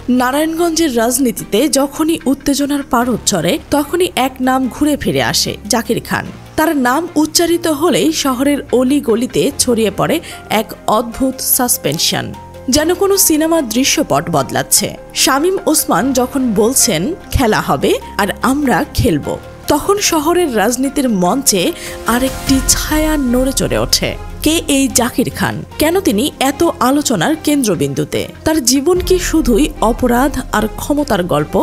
নারায়ণগঞ্জের রাজনীতিতে যখনই উত্তেজনার পারদ চড়ে তখনই এক নাম ঘুরে ফিরে আসে, জাকির খান। তার নাম উচ্চারিত হলেই শহরের অলি গলিতে ছড়িয়ে পড়ে এক অদ্ভুত সাসপেনশন, যেন কোনো সিনেমার দৃশ্যপট বদলাচ্ছে। শামীম ওসমান যখন বলছেন খেলা হবে আর আমরা খেলব, তখন শহরের রাজনীতির মঞ্চে আরেকটি ছায়া নড়ে চড়ে ওঠে। কে এই জাকির খান? কেন তিনি এত আলোচনার কেন্দ্রবিন্দুতে? তার জীবন কি শুধুই অপরাধ আর ক্ষমতার গল্প,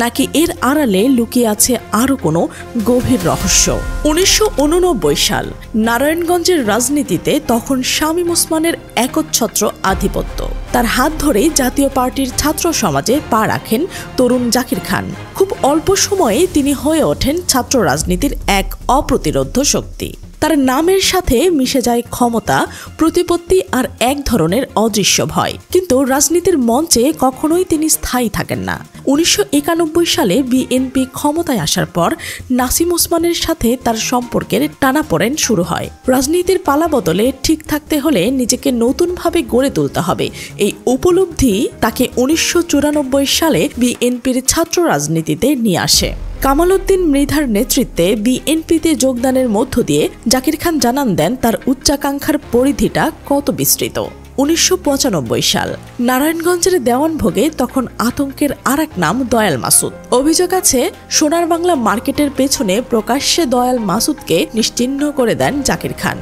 নাকি এর আড়ালে লুকিয়ে আছে আরো কোনো গভীর রহস্য? 1989 সাল, নারায়ণগঞ্জের রাজনীতিতে তখন শামীম ওসমানের একচ্ছত্র আধিপত্য। তার হাত ধরেই জাতীয় পার্টির ছাত্র সমাজে পা রাখেন তরুণ জাকির খান। খুব অল্প সময়ে তিনি হয়ে ওঠেন ছাত্র রাজনীতির এক অপ্রতিরোধ্য শক্তি। তার নামের সাথে মিশে যায় ক্ষমতা, প্রতিপত্তি আর এক ধরনের অদৃশ্য ভয়। কিন্তু রাজনীতির মঞ্চে কখনোই তিনি স্থায়ী থাকেন না। 1991 সালে বিএনপি ক্ষমতায় আসার পর নাসিম ওসমানের সাথে তার সম্পর্কের টানাপোড়েন শুরু হয়। রাজনীতির পালাবদলে ঠিক থাকতে হলে নিজেকে নতুনভাবে গড়ে তুলতে হবে, এই উপলব্ধি তাকে 1994 সালে বিএনপির ছাত্র রাজনীতিতে নিয়ে আসে। কামাল উদ্দিন মৃধার নেতৃত্বে বিএনপিতে যোগদানের মধ্য দিয়ে জাকির খান জানান দেন তার উচ্চাকাঙ্ক্ষার পরিধিটা কত বিস্তৃত। 1995 সাল, নারায়ণগঞ্জের দেওয়ানভোগে তখন আতঙ্কের আরেক নাম দয়াল মাসুদ। অভিযোগ আছে সোনার বাংলা মার্কেটের পেছনে প্রকাশ্যে দয়াল মাসুদকে নিশ্চিহ্ন করে দেন জাকির খান।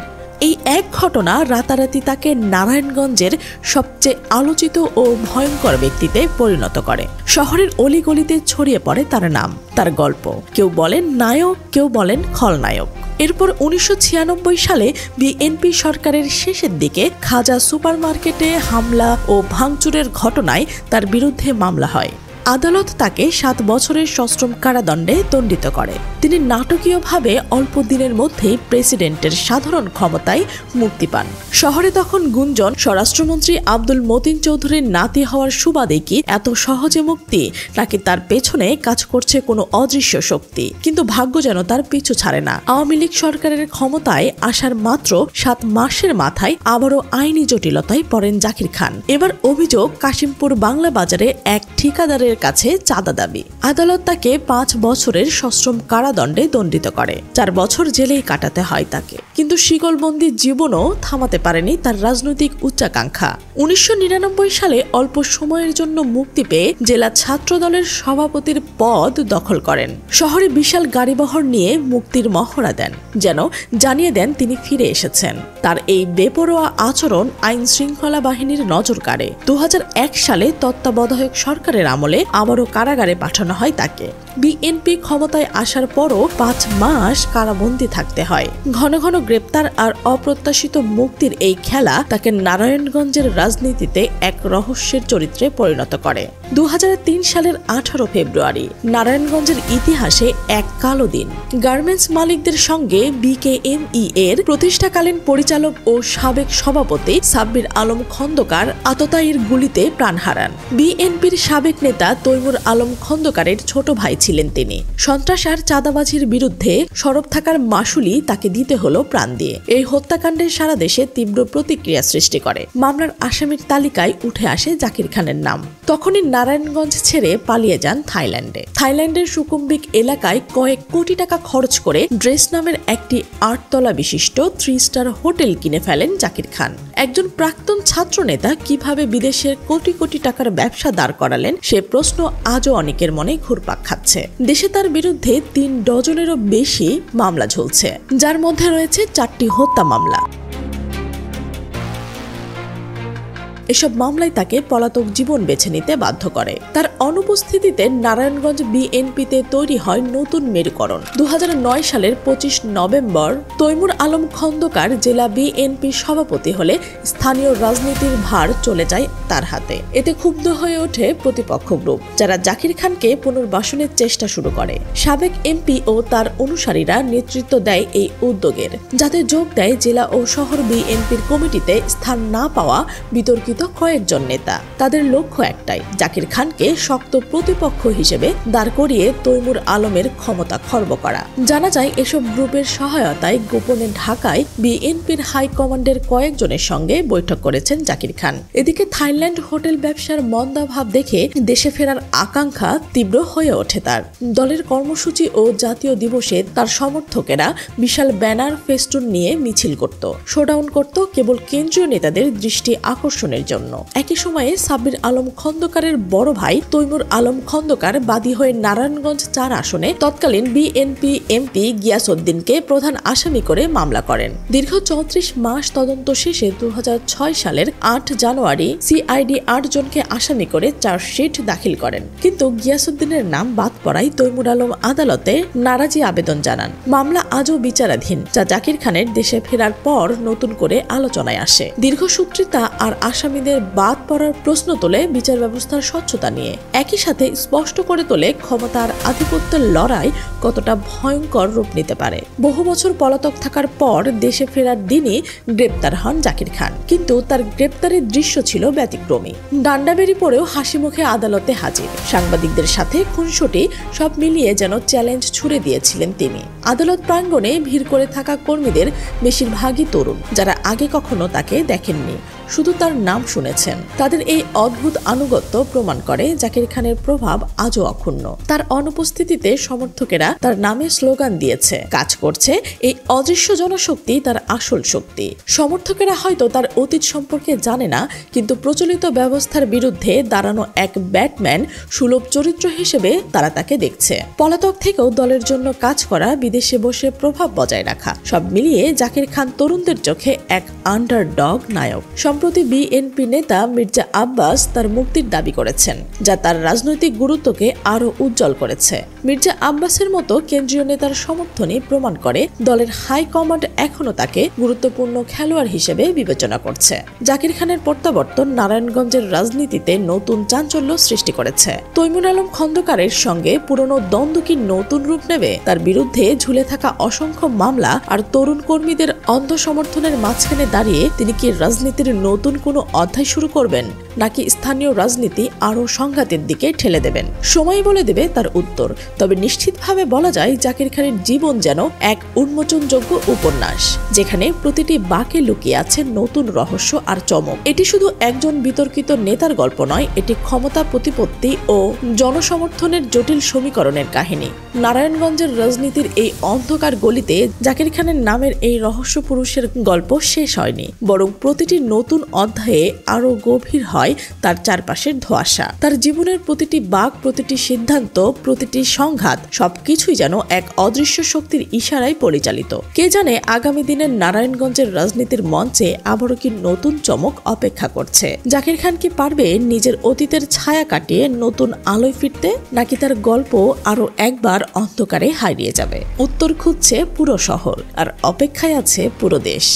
এই এক ঘটনা রাতারাতি তাকে নারায়ণগঞ্জের সবচেয়ে আলোচিত ও ভয়ঙ্কর ব্যক্তিতে পরিণত করে। শহরের অলিগলিতে ছড়িয়ে পড়ে তার নাম, তার গল্প। কেউ বলেন নায়ক, কেউ বলেন খলনায়ক। এরপর 1996 সালে বিএনপি সরকারের শেষের দিকে খাজা সুপারমার্কেটে হামলা ও ভাঙচুরের ঘটনায় তার বিরুদ্ধে মামলা হয়। আদালত তাকে 7 বছরের সশ্রম কারাদণ্ডে দণ্ডিত করে। তিনি নাটকীয়ভাবে অল্প দিনের মধ্যেই প্রেসিডেন্টের সাধারণ ক্ষমতায় মুক্তি পান। শহরে তখন গুঞ্জন, স্বরাষ্ট্রমন্ত্রী আব্দুল মতিন চৌধুরীর নাতি হওয়ার সুবাদে কি এত সহজে মুক্তি, নাকি তার পেছনে কাজ করছে কোনো অদৃশ্য শক্তি? কিন্তু ভাগ্য যেন তার পিছু ছাড়ে না। আওয়ামী লীগ সরকারের ক্ষমতায় আসার মাত্র 7 মাসের মাথায় আবারও আইনি জটিলতায় পড়েন জাকির খান। এবার অভিযোগ কাশিমপুর বাংলা বাজারে এক ঠিকাদারের কাছে চাঁদা দাবি। আদালত তাকে 5 বছরের সশ্রম কারাদণ্ডে দণ্ডিত করে। 4 বছর জেলেই কাটাতে হয় তাকে। কিন্তু শিকলবন্দি জীবনও থামাতে পারেনি তার রাজনৈতিক উচ্চাকাঙ্ক্ষা। 1999 সালে অল্প সময়ের জন্য মুক্তি পেয়ে জেলা ছাত্র দলের সভাপতির পদ দখল করেন। শহরে বিশাল গাড়িবহর নিয়ে মুক্তির মহড়া দেন, যেন জানিয়ে দেন তিনি ফিরে এসেছেন। তার এই বেপরোয়া আচরণ আইন শৃঙ্খলা বাহিনীর নজর কাড়ে। 2001 সালে তত্ত্বাবধায়ক সরকারের আমলে আবারও কারাগারে পাঠানো হয় তাকে। বিএনপি ক্ষমতায় আসার পরও 5 মাস কারাবন্দী থাকতে হয়। ঘন ঘন গ্রেপ্তার আর অপ্রত্যাশিত মুক্তির এই খেলা তাকে নারায়ণগঞ্জের রাজনীতিতে এক রহস্যের চরিত্রে পরিণত করে। 2003 সালের 18 ফেব্রুয়ারি নারায়ণগঞ্জের ইতিহাসে এক কালো দিন। গার্মেন্টস মালিকদের সঙ্গে বিকেএমই এর প্রতিষ্ঠাকালীন পরিচালক ও সাবেক সভাপতি সাব্বির আলম খন্দকার আততায়ীর গুলিতে প্রাণ হারান। বিএনপির সাবেক নেতা তৈমুর আলম খন্দকারের ছোট ভাই ছিলেন তিনি। সন্ত্রাস আর চাঁদাবাজির বিরুদ্ধে সরব থাকার মাসুলি তাকে দিতে হলো প্রাণ দিয়ে। এই হত্যাকাণ্ডের সারা দেশে তীব্র প্রতিক্রিয়া সৃষ্টি করে। মামলার আসামির তালিকায় উঠে আসে জাকির খানের নাম। তখনই নারায়ণগঞ্জ ছেড়ে পালিয়ে যান থাইল্যান্ডে। থাইল্যান্ডের সুকুম্বিক এলাকায় কয়েক কোটি টাকা খরচ করে ড্রেস নামের একটি 8 তলা বিশিষ্ট 3 স্টার হোটেল কিনে ফেলেন জাকির খান। একজন প্রাক্তন ছাত্র নেতা কিভাবে বিদেশের কোটি কোটি টাকার ব্যবসা দাঁড় করালেন, সে প্রশ্ন আজও অনেকের মনে ঘুরপাক খাচ্ছে। দেশে তার বিরুদ্ধে 3 ডজনেরও বেশি মামলা ঝুলছে, যার মধ্যে রয়েছে 4টি হত্যা মামলা। এসব মামলায় তাকে পলাতক জীবন বেছে নিতে বাধ্য করে। তার অনুপস্থিতিতে নারায়ণগঞ্জ বিএনপিতে তৈরি হয় নতুন মেরুকরণ। 2009 সালের 25 নভেম্বর তৈমুর আলম খন্দকার জেলা বিএনপি সভাপতি হলে স্থানীয় রাজনীতির ভার চলে যায় তার হাতে। এতে ক্ষুব্ধ হয়ে ওঠে প্রতিপক্ষ গ্রুপ, যারা জাকির খানকে পুনর্বাসনের চেষ্টা শুরু করে। সাবেক এমপি ও তার অনুসারীরা নেতৃত্ব দেয় এই উদ্যোগের, যাতে যোগ দেয় জেলা ও শহর বিএনপির কমিটিতে স্থান না পাওয়া বিতর্কিত পরিচিত কয়েকজন নেতা। তাদের লক্ষ্য একটাই, জাকির খানকে শক্ত প্রতিপক্ষ হিসেবে দাঁড় করিয়ে তৈমুর আলমের ক্ষমতা খর্ব করা। জানা যায় এসব গ্রুপের সহায়তায় গোপনে ঢাকায় বিএনপির হাইকমান্ডের কয়েকজনের সঙ্গে বৈঠক করেছেন জাকির খান। এদিকে থাইল্যান্ড হোটেল ব্যবসার মন্দাভাব দেখে দেশে ফেরার আকাঙ্ক্ষা তীব্র হয়ে ওঠে তার। দলের কর্মসূচি ও জাতীয় দিবসে তার সমর্থকেরা বিশাল ব্যানার ফেস্টুন নিয়ে মিছিল করত, শোডাউন করত কেবল কেন্দ্রীয় নেতাদের দৃষ্টি আকর্ষণের জন্য। একই সময়ে সাব্বির আলম খন্দকারের বড় ভাই তৈমুর আলম খন্দকার বাদী হয়ে নারায়ণগঞ্জ ৪ আসনে তৎকালীন বিএনপি এমপি গিয়াসউদ্দিনকে প্রধান আসামি করে মামলা করেন। দীর্ঘ ৩৪ মাস তদন্ত শেষে ২০০৬ সালের ৮ জানুয়ারি সিআইডি ৮ জনকে আসামি করে চার্জশিট দাখিল করেন, কিন্তু গিয়াসউদ্দিনের নাম বাদ পড়ায় তৈমুর আলম আদালতে নারাজি আবেদন জানান। মামলা আজও বিচারাধীন, যা জাকির খানের দেশে ফেরার পর নতুন করে আলোচনায় আসে। দীর্ঘসূত্রিতা আর আসামিদের বাদ পড়ার প্রশ্ন তোলে বিচার ব্যবস্থার স্বচ্ছতা নিয়ে। একই সাথে স্পষ্ট করে তোলে ক্ষমতার আধিপত্যের লড়াই কতটা ভয়ঙ্কর রূপ নিতে পারে। বহু বছর পলাতক থাকার পর দেশে ফেরার দিনই গ্রেপ্তার হন জাকির খান, কিন্তু তার গ্রেপ্তারের দৃশ্য ছিল ব্যতিক্রমী। ডান্ডা বেরি পরেও হাসি মুখে আদালতে হাজির, সাংবাদিকদের সাথে খুনসুটি সব মিলিয়ে যেন চ্যালেঞ্জ ছুড়ে দিয়েছিলেন তিনি। আদালত প্রাঙ্গণে ভিড় করে থাকা কর্মীদের বেশিরভাগই তরুণ, যারা আগে কখনো তাকে দেখেননি, শুধু তার নাম শুনেছেন। তাদের এই অদ্ভুত আনুগত্য প্রমাণ করে জাকির খানের প্রভাব আজও অক্ষুণ্ণ। তার অনুপস্থিতিতে সমর্থকেরা তার নামে স্লোগান দিয়েছে, কাজ করছে এই অদৃশ্য জনশক্তি তার আসল শক্তি। সমর্থকেরা হয়তো তার অতীত সম্পর্কে জানে না, কিন্তু প্রচলিত ব্যবস্থার বিরুদ্ধে দাঁড়ানো এক ব্যাটম্যান সুলভ চরিত্র হিসেবে তারা তাকে দেখছে। পলাতক থেকেও দলের জন্য কাজ করা, বিদেশে বসে প্রভাব বজায় রাখা, সব মিলিয়ে জাকির খান তরুণদের চোখে এক আন্ডারডগ নায়ক। সম্প্রতি বিএনপি নেতা মির্জা আব্বাস তার মুক্তির দাবি করেছেন, যা তার রাজনৈতিক গুরুত্বকে আরো উজ্জ্বল করেছে। মির্জা আব্বাসের মতো কেন্দ্রীয় নেতার সমর্থনই প্রমাণ করে দলের হাইকমান্ড এখনো তাকে গুরুত্বপূর্ণ খেলোয়াড় হিসেবে বিবেচনা করছে। জাকির খানের প্রত্যাবর্তন নারায়ণগঞ্জের রাজনীতিতে নতুন চাঞ্চল্য সৃষ্টি করেছে। তৈমুর আলম খন্দকারের সঙ্গে পুরনো দ্বন্দ্ব কি নতুন রূপ নেবে? তার বিরুদ্ধে ঝুলে থাকা অসংখ্য মামলা আর তরুণ কর্মীদের অন্ধ সমর্থনের মাঝখানে দাঁড়িয়ে তিনি কি রাজনীতির নতুন কোনো অধ্যায় শুরু করবেন, নাকি স্থানীয় রাজনীতি আরো সংঘাতের দিকে ঠেলে দেবেন? সময় বলে দেবে তার উত্তর। তবে নিশ্চিতভাবে বলা যায়, জাকির খানের জীবন যেন এক উন্মোচনযোগ্য উপন্যাস, যেখানে প্রতিটি বাঁকে লুকিয়ে আছে নতুন রহস্য আর চমক। এটি শুধু একজন বিতর্কিত নেতার গল্প নয়, এটি ক্ষমতা, প্রতিপত্তি ও জনসমর্থনের জটিল সমীকরণের কাহিনী। নারায়ণগঞ্জের রাজনীতির এই অন্ধকার গলিতে জাকির খানের নামের এই রহস্য পুরুষের গল্প শেষ হয়নি, বরং প্রতিটি নতুন অধ্যায়ে আরো গভীর হয় তার চারপাশের ধোঁয়াশা। তার জীবনের প্রতিটি বাঁক, প্রতিটি সিদ্ধান্ত, প্রতিটি সংঘাত, সবকিছুই যেন এক অদৃশ্য শক্তির ইশারায় পরিচালিত। কে জানে আগামী দিনের নারায়ণগঞ্জের রাজনীতির মঞ্চে আবারও কি নতুন চমক অপেক্ষা করছে? জাকির খান কি পারবে নিজের অতীতের ছায়া কাটিয়ে নতুন আলোয় ফিরতে, নাকি তার গল্প আরো একবার অন্ধকারে হারিয়ে যাবে? উত্তর খুঁজছে পুরো শহর, আর অপেক্ষায় আছে পুরো দেশ।